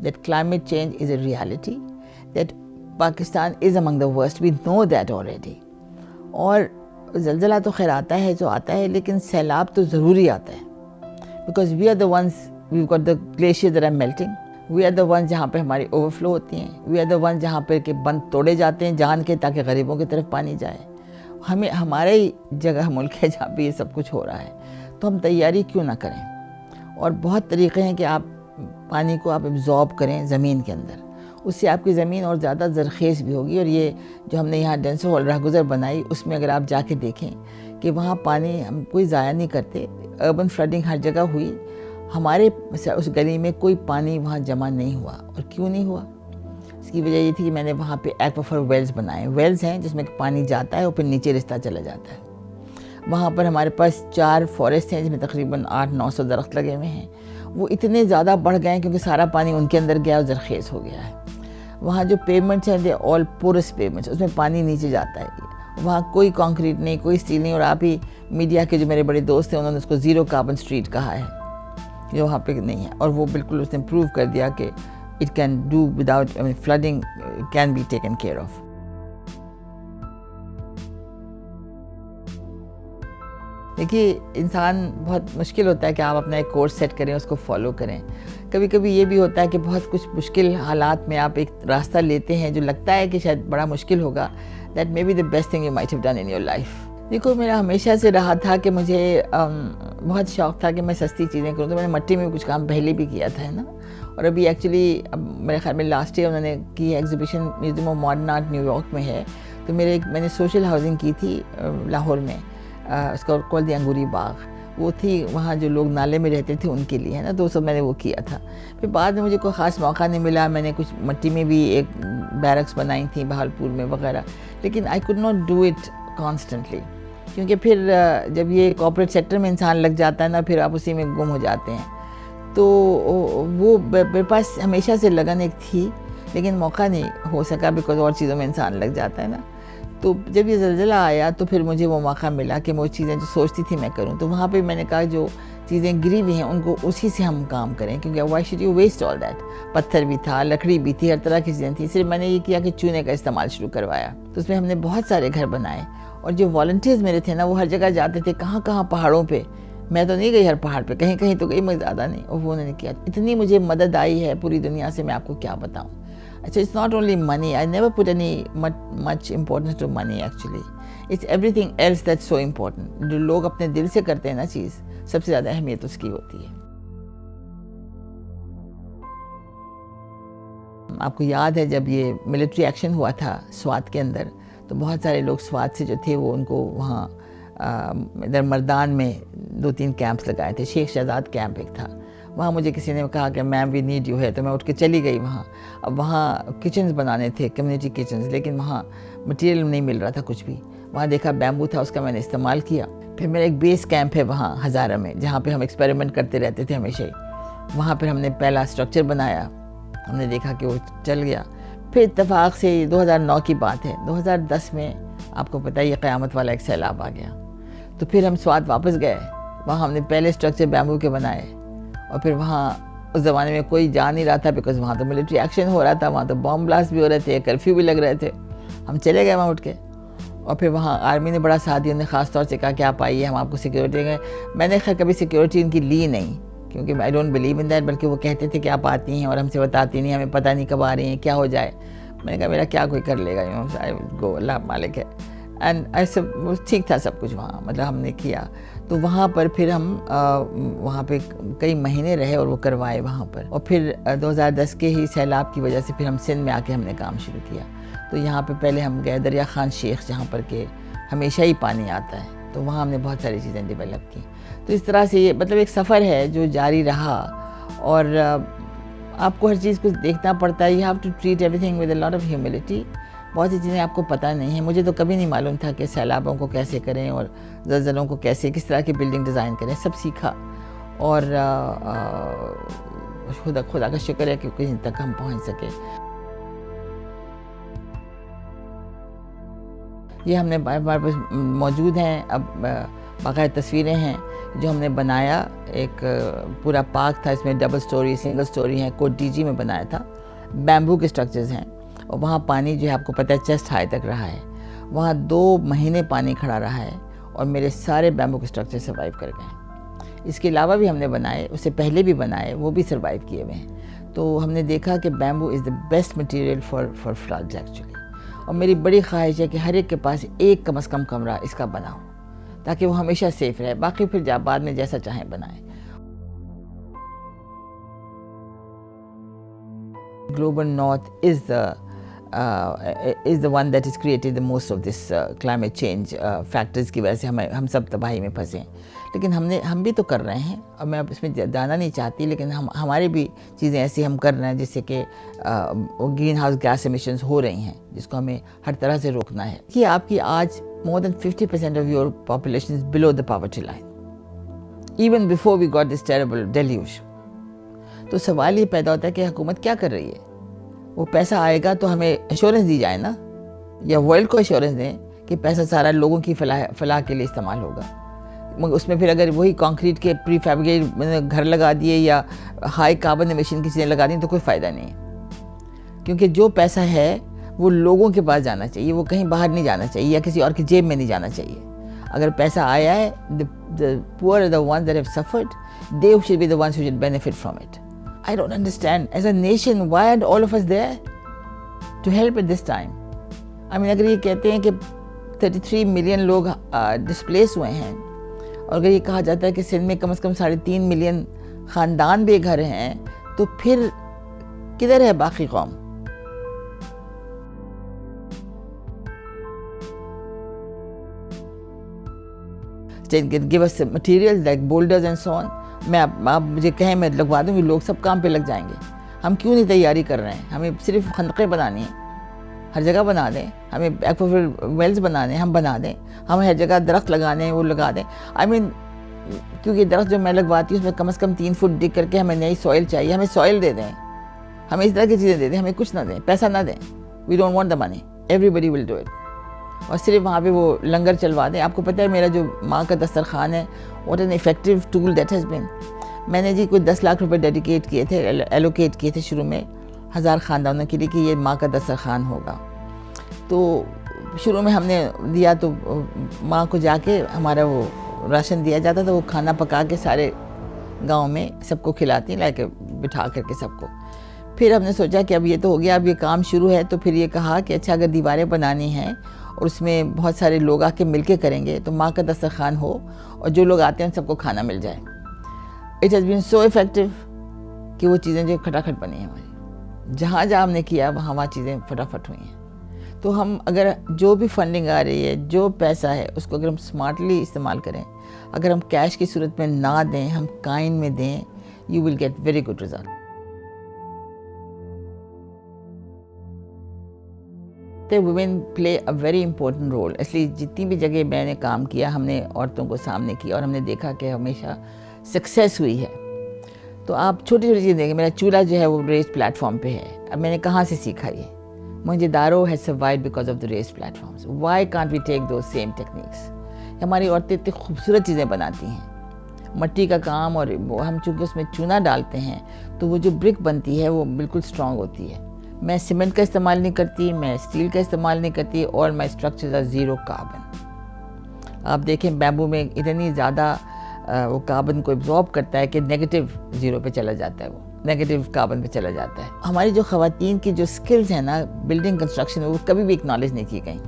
that climate change is a reality, that Pakistan is among the worst. We know that already. اور زلزلہ تو خیر آتا ہے جو آتا ہے, لیکن سیلاب تو ضروری آتا ہے. Because we are the ones, we've got the glaciers that are melting. We are the ones جہاں پہ ہماری overflow ہوتی ہیں. We are the ones جہاں پہ کہ بند توڑے جاتے ہیں جان کے تاکہ غریبوں کی طرف پانی جائے. ہمارے ہی جگہ ملک ہے جہاں پہ یہ سب کچھ ہو رہا ہے, تو ہم تیاری کیوں نہ کریں. اور بہت طریقے ہیں کہ آپ پانی کو آپ absorb کریں زمین کے اندر, اس سے آپ کی زمین اور زیادہ زرخیز بھی ہوگی. اور یہ جو ہم نے یہاں ڈینسو ہال راہ گزر بنائی, اس میں اگر آپ جا کے دیکھیں کہ وہاں پانی ہم کوئی ضائع نہیں کرتے. اربن فلڈنگ ہر جگہ ہوئی, ہمارے اس گلی میں کوئی پانی وہاں جمع نہیں ہوا. اور کیوں نہیں ہوا؟ اس کی وجہ یہ تھی کہ میں نے وہاں پہ ایکویفر ویلز بنائے. ویلز ہیں جس میں پانی جاتا ہے اور پھر نیچے رستا چلا جاتا ہے. وہاں پر ہمارے پاس 4 فارسٹ ہیں جس میں تقریباً 800-900 درخت لگے ہوئے ہیں. وہ اتنے زیادہ بڑھ گئے ہیں کیونکہ سارا پانی ان کے اندر گیا اور زرخیز ہو گیا ہے. وہاں جو پیمنٹس ہیں, دے آل پورس پیمنٹس, اس میں پانی نیچے جاتا ہے. وہاں کوئی کانکریٹ نہیں, کوئی اسٹیل نہیں. اور آپ ہی میڈیا کے جو میرے بڑے دوست ہیں انہوں نے اس کو زیرو کاربن اسٹریٹ کہا ہے, جو وہاں پہ نہیں ہے. اور وہ بالکل اس نے پروو کر دیا کہ it can do without flooding can be taken care of. دیکھیے انسان بہت مشکل ہوتا ہے کہ آپ اپنا ایک کورس سیٹ کریں, اس کو فالو کریں. کبھی کبھی یہ بھی ہوتا ہے کہ بہت کچھ مشکل حالات میں آپ ایک راستہ لیتے ہیں جو لگتا ہے کہ شاید بڑا مشکل ہوگا. That may be the best thing you might have done in your life. دیکھو میرا ہمیشہ سے رہا تھا کہ مجھے بہت شوق تھا کہ میں سستی چیزیں کروں. تو میں نے مٹی میں کچھ کام پہلے بھی کیا تھا, ہے نا. اور ابھی ایکچولی میرے خیال میں لاسٹ ایئر انہوں نے کی exhibition museum of modern art new York میں ہے. تو میں نے سوشل ہاؤسنگ کی تھی لاہور میں, اس کا کال دی انگوری باغ. وہ تھی وہاں جو لوگ نالے میں رہتے تھے ان کے لیے, ہے نا. تو سب میں نے وہ کیا تھا. پھر بعد میں مجھے کوئی خاص موقع نہیں ملا. میں نے کچھ مٹی میں بھی ایک بیرکس بنائی تھیں بہاولپور میں وغیرہ, لیکن I could not do it constantly. کیونکہ پھر جب یہ کارپوریٹ سیکٹر میں انسان لگ جاتا ہے نا, پھر آپ اسی میں گم ہو جاتے ہیں. تو وہ میرے پاس ہمیشہ سے لگن ایک تھی, لیکن موقع نہیں ہو سکا بیکاز اور چیزوں میں انسان لگ جاتا ہے نا. تو جب یہ زلزلہ آیا تو پھر مجھے وہ موقع ملا کہ میں وہ چیزیں جو سوچتی تھی میں کروں. تو وہاں پہ میں نے کہا جو چیزیں گری ہوئی ہیں ان کو اسی سے ہم کام کریں, کیونکہ why should you waste all that. پتھر بھی تھا, لکڑی بھی تھی, ہر طرح کی چیزیں تھیں. صرف میں نے یہ کیا کہ چونے کا استعمال شروع کروایا. تو اس میں ہم نے بہت سارے گھر بنائے. اور جو والنٹیئرز میرے تھے نا, وہ ہر جگہ جاتے تھے, کہاں کہاں پہاڑوں پہ. میں تو نہیں گئی ہر پہاڑ پہ, کہیں کہیں تو گئی, مجھے زیادہ نہیں. اور وہ انہوں نے کیا, اتنی مجھے مدد آئی ہے پوری دنیا سے, میں آپ کو کیا بتاؤں. اچھا, it's not only money. I never put any much importance to money actually. It's everything else that's so important. جو لوگ اپنے دل سے کرتے ہیں نا چیز, سب سے زیادہ اہمیت اس کی ہوتی ہے. آپ کو یاد ہے جب یہ ملٹری ایکشن ہوا تھا سوات کے اندر, تو بہت سارے لوگ سوات سے جو تھے وہ ان کو وہاں ادھر مردان میں 2-3 کیمپس لگائے تھے. شیخ شہزاد کیمپ ایک تھا. وہاں مجھے کسی نے کہا کہ میم وی نیڈ یو ہے, تو میں اٹھ کے چلی گئی وہاں. اب وہاں کچنز بنانے تھے, کمیونٹی کچنز, لیکن وہاں مٹیریل نہیں مل رہا تھا کچھ بھی. وہاں دیکھا بیمبو تھا, اس کا میں نے استعمال کیا. پھر میرا ایک بیس کیمپ ہے وہاں ہزارہ میں, جہاں پہ ہم ایکسپیریمنٹ کرتے رہتے تھے ہمیشہ ہی. وہاں پھر ہم نے پہلا اسٹرکچر بنایا, ہم نے دیکھا کہ وہ چل گیا. پھر اتفاق سے 2009 کی بات ہے, 2010 میں آپ کو پتہ ہے یہ قیامت والا ایک سیلاب آ گیا. تو پھر ہم سوات واپس گئے. وہاں ہم نے پہلے اسٹرکچر بیمبو کے بنائے. اور پھر وہاں اس زمانے میں کوئی جا نہیں رہا تھا بیکاز وہاں تو ملٹری ایکشن ہو رہا تھا, وہاں تو بام بلاسٹ بھی ہو رہے تھے, کرفیو بھی لگ رہے تھے. ہم چلے گئے وہاں اٹھ کے. اور پھر وہاں آرمی نے بڑا ساتھ دیا, انہوں نے خاص طور سے کہا کہ آپ آئیے, ہم آپ کو سیکیورٹی دیں گے. میں نے خیر کبھی سیکیورٹی ان کی لی نہیں, کیونکہ I don't believe in that. بلکہ وہ کہتے تھے کہ آپ آتی ہیں اور ہم سے بتاتی نہیں, ہمیں پتہ نہیں کب آ رہی ہیں, کیا ہو جائے. میں نے کہا میرا کیا کوئی کر لے گا, گو, اللہ مالک ہے. اینڈ ایسے ٹھیک تھا سب کچھ وہاں, مطلب ہم نے کیا. تو وہاں پر پھر ہم وہاں پہ کئی مہینے رہے اور وہ کروائے وہاں پر. اور پھر 2010 کے ہی سیلاب کی وجہ سے پھر ہم سندھ میں آ کے ہم نے کام شروع کیا. تو یہاں پہ پہلے ہم گئے دریا خان شیخ, جہاں پر کہ ہمیشہ ہی پانی آتا ہے. تو وہاں ہم نے بہت ساری چیزیں ڈیولپ کی. تو اس طرح سے یہ مطلب ایک سفر ہے جو جاری رہا. اور آپ کو ہر چیز کو دیکھنا پڑتا ہے. You have to treat everything with a lot of humility. بہت سی چیزیں آپ کو پتہ نہیں ہیں. مجھے تو کبھی نہیں معلوم تھا کہ سیلابوں کو کیسے کریں اور زلزلوں کو کیسے, کس طرح کی بلڈنگ ڈیزائن کریں. سب سیکھا. اور خدا کا شکر ہے کہ کہیں تک ہم پہنچ سکے. یہ ہم نے ہمارے پاس موجود ہیں, اب باقاعدہ تصویریں ہیں. جو ہم نے بنایا ایک پورا پارک تھا، اس میں ڈبل سٹوری سنگل سٹوری ہیں، کوٹ ڈی جی میں بنایا تھا، بیمبو کے سٹرکچرز ہیں، اور وہاں پانی جو ہے آپ کو پتہ ہے چیسٹ ہائی تک رہا ہے، وہاں 2 مہینے پانی کھڑا رہا ہے اور میرے سارے بیمبو کے سٹرکچر سروائیو کر گئے ہیں۔ اس کے علاوہ بھی ہم نے بنائے، اس سے پہلے بھی بنائے، وہ بھی سروائیو کیے ہوئے ہیں۔ تو ہم نے دیکھا کہ bamboo is the best material for floods actually, اور میری بڑی خواہش ہے کہ ہر ایک کے پاس ایک کم از کم کمرہ اس کا بنا ہو تاکہ وہ ہمیشہ سیف رہے، باقی پھر بعد میں جیسا چاہیں بنائیں۔ Global North is the one that has created the most of this climate change factors کی وجہ سے ہم سب تباہی میں پھنسے ہیں، لیکن ہم بھی تو کر رہے ہیں، اور میں اس میں جانا نہیں چاہتی، لیکن ہماری بھی چیزیں ایسی ہم کر رہے ہیں جس سے کہ گرین ہاؤس گیس ایمیشنز ہو رہی ہیں، جس کو ہمیں ہر طرح سے روکنا ہے۔ کہ آپ کی آج more than 50% of your population is below the poverty line, even before we got this terrible deluge۔ تو سوال یہ پیدا ہوتا ہے کہ حکومت کیا کر رہی ہے؟ وہ پیسہ آئے گا تو ہمیں ایشورنس دی جائے نا، یا ورلڈ کو ایشورنس دیں کہ پیسہ سارا لوگوں کی فلاح کے لیے استعمال ہوگا، مگر اس میں پھر اگر وہی کانکریٹ کے پری فیبریکیٹ گھر لگا دیے یا ہائی کاربن ایمیشن کی چیزیں لگا دیں تو کوئی فائدہ نہیں ہے، کیونکہ جو پیسہ ہے وہ لوگوں کے پاس جانا چاہیے، وہ کہیں باہر نہیں جانا چاہیے یا کسی اور کی جیب میں نہیں جانا چاہیے۔ اگر پیسہ آیا ہے، the poor are the ones that have suffered, they should be the ones who should benefit from it۔ I don't understand, as a nation, why aren't all of us there to help at this time؟ I mean، اگر یہ کہتے ہیں کہ 33 million لوگ displace ہوئے ہیں، اور اگر یہ کہا جاتا ہے کہ سندھ میں کم از کم 3.5 ملین خاندان بے گھر ہیں، تو پھر کدھر ہے باقی قوم؟ give us materials like boulders and so on۔ آپ مجھے کہیں میں لگوا دوں گی، لوگ سب کام پہ لگ جائیں گے۔ ہم کیوں نہیں تیاری کر رہے ہیں؟ ہمیں صرف خندقیں بنانی ہیں، ہر جگہ بنا دیں، ہمیں ایکویفر ویلز بنا دیں، ہم بنا دیں، ہم ہر جگہ درخت لگانے ہیں وہ لگا دیں۔ کیونکہ درخت جو میں لگواتی ہوں اس میں کم از کم 3 فٹ ڈگ کر کے ہمیں نئی سوئل چاہیے، ہمیں سوئل دے دیں، ہمیں اس طرح کی چیزیں دے دیں، ہمیں کچھ نہ دیں، پیسہ نہ دیں۔ We don't want the money, everybody will do it. اور صرف وہاں پہ وہ لنگر چلوا دیں۔ آپ کو پتہ ہے میرا جو ماں کا دسترخوان ہے، what an effective tool that has been. میں نے کوئی 10 لاکھ روپے ڈیڈیکیٹ کیے تھے، ایلوکیٹ کیے تھے شروع میں 1000 خاندانوں کے لیے کہ یہ ماں کا دسترخوان ہوگا۔ تو شروع میں ہم نے دیا تو ماں کو جا کے ہمارا وہ راشن دیا جاتا تھا، وہ کھانا پکا کے سارے گاؤں میں سب کو کھلاتی ہیں، لے بٹھا کر کے سب کو۔ پھر ہم نے سوچا کہ اب یہ تو ہو گیا، اب یہ کام شروع ہے، تو پھر یہ کہا کہ اچھا اگر دیواریں بنانی ہیں اور اس میں بہت سارے لوگ آ کے مل کے کریں گے تو ماں کا دسترخوان ہو اور جو لوگ آتے ہیں سب کو کھانا مل جائے۔ It has been so effective کہ وہ چیزیں جو کھٹاکھٹ بنی ہیں ہماری، جہاں ہم نے کیا وہاں چیزیں فٹافٹ ہوئی ہیں۔ تو ہم اگر جو بھی فنڈنگ آ رہی ہے، جو پیسہ ہے، اس کو اگر ہم اسمارٹلی استعمال کریں، اگر ہم کیش کی صورت میں نہ دیں، ہم کائن میں دیں، you will get very good result. Women play a very important role, اس لیے جتنی بھی جگہ میں نے کام کیا ہم نے عورتوں کو سامنے کیا اور ہم نے دیکھا کہ ہمیشہ سکسیس ہوئی ہے۔ تو آپ چھوٹی چھوٹی چیزیں دیکھیں، میرا چولہا جو ہے وہ ریس پلیٹ فارم پہ ہے، اب میں نے کہاں سے سیکھا یہ؟ Mohenjo-daro has survived because of the raised platforms. Why can't we take those same techniques? ہماری عورتیں اتنی خوبصورت چیزیں بناتی ہیں، مٹی کا کام، اور ہم چونکہ اس میں چونا ڈالتے ہیں تو وہ جو برک بنتی ہے وہ بالکل اسٹرانگ ہوتی ہے۔ میں سیمنٹ کا استعمال نہیں کرتی، میں اسٹیل کا استعمال نہیں کرتی، اور مائی اسٹرکچرز آر 0 کاربن۔ آپ دیکھیں بیمبو میں اتنی زیادہ وہ کاربن کو ایبزارب کرتا ہے کہ نیگیٹو 0 پہ چلا جاتا ہے، وہ نیگیٹو کاربن پہ چلا جاتا ہے۔ ہماری جو خواتین کی جو سکلز ہیں نا بلڈنگ کنسٹرکشن، وہ کبھی بھی اکنالج نہیں کی گئیں۔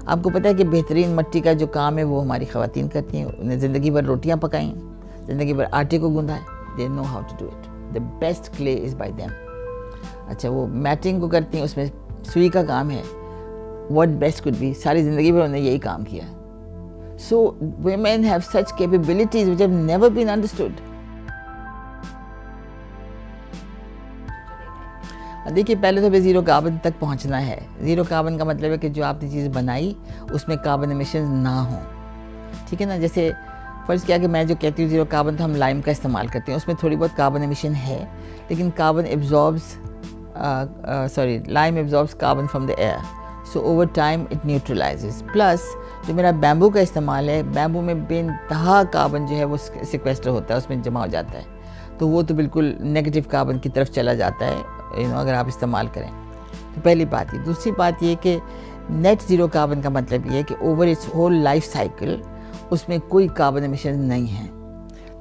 آپ کو پتہ ہے کہ بہترین مٹی کا جو کام ہے وہ ہماری خواتین کرتی ہیں، انہیں زندگی بھر روٹیاں پکائیں، زندگی بھر آٹے کو گوندھا ہے، they know how to do it, the best clay is by them. اچھا وہ میٹنگ کو کرتی ہیں، اس میں سوئی کا کام ہے، واٹ بیسٹ کوڈ بی، ساری زندگی بھر انہوں نے یہی کام کیا۔ سو women have such capabilities which have never been understood۔ دیکھیے پہلے تو 0 کاربن تک پہنچنا ہے۔ 0 کاربن کا مطلب ہے کہ جو آپ نے چیز بنائی اس میں کاربن ایمیشنز نہ ہوں، ٹھیک ہے نا؟ جیسے فرض کیا کہ میں جو کہتی ہوں 0 کاربن تو ہم لائم کا استعمال کرتے ہیں، اس میں تھوڑی بہت کاربن ایمیشن ہے، لیکن carbon lime absorbs carbon from the air, so over time it neutralizes. Plus جو میرا بیمبو کا استعمال ہے، بیمبو میں بے انتہا کاربن جو ہے وہ سیکویسٹر ہوتا ہے، اس میں جمع ہو جاتا ہے، تو وہ تو بالکل نیگیٹو کاربن کی طرف چلا جاتا ہے اگر آپ استعمال کریں. تو پہلی بات یہ. دوسری بات یہ کہ نیٹ زیرو کاربن کا مطلب یہ ہے کہ over its whole life cycle اس میں کوئی کاربن ایمیشن نہیں ہیں.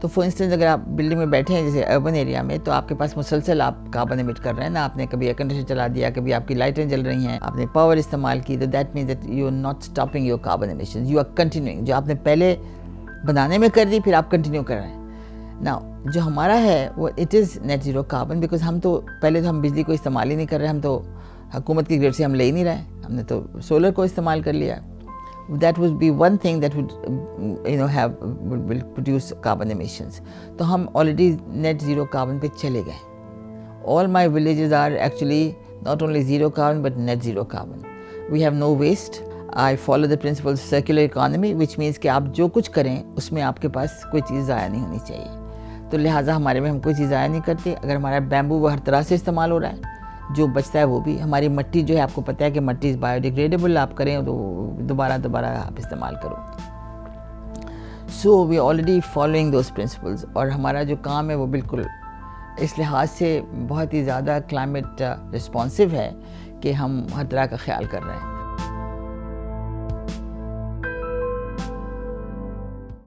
تو فار انسٹنس اگر آپ بلڈنگ میں بیٹھے ہیں جیسے اربن ایریا میں، تو آپ کے پاس مسلسل آپ کاربن ایمٹ کر رہے ہیں نا. آپ نے کبھی ایئر کنڈیشن چلا دیا، کبھی آپ کی لائٹیں جل رہی ہیں، آپ نے پاور استعمال کی، تو that means that you are not stopping your carbon emission, you are continuing. جو آپ نے پہلے بنانے میں کر دی پھر آپ کنٹینیو کر رہے ہیں. نا جو ہمارا ہے وہ it is net zero carbon, because ہم تو پہلے تو ہم بجلی کو استعمال ہی نہیں کر رہے، ہم تو حکومت کی گریڈ سے ہم لے ہی نہیں رہے، ہم نے تو سولر کو استعمال کر لیا. That would be one thing that would will produce carbon emissions. تو ہم already net zero carbon پہ چلے گئے. All my villages are actually not only zero carbon but net zero carbon. We have no waste. I follow the principle of circular economy, which means کہ آپ جو کچھ کریں اس میں آپ کے پاس کوئی چیز ضائع نہیں ہونی چاہیے. تو لہٰذا ہمارے میں ہم کوئی چیز ضائع نہیں کرتے. اگر ہمارا بیمبو وہ ہر طرح سے استعمال ہو رہا ہے، جو بچتا ہے وہ بھی. ہماری مٹی جو ہے آپ کو پتہ ہے کہ مٹی از بایو ڈیگریڈیبل، آپ کریں تو دوبارہ آپ استعمال کرو. So we already following those principles. اور ہمارا جو کام ہے وہ بالکل اس لحاظ سے بہت ہی زیادہ کلائمیٹ رسپانسو ہے کہ ہم ہر طرح کا خیال کر رہے ہیں.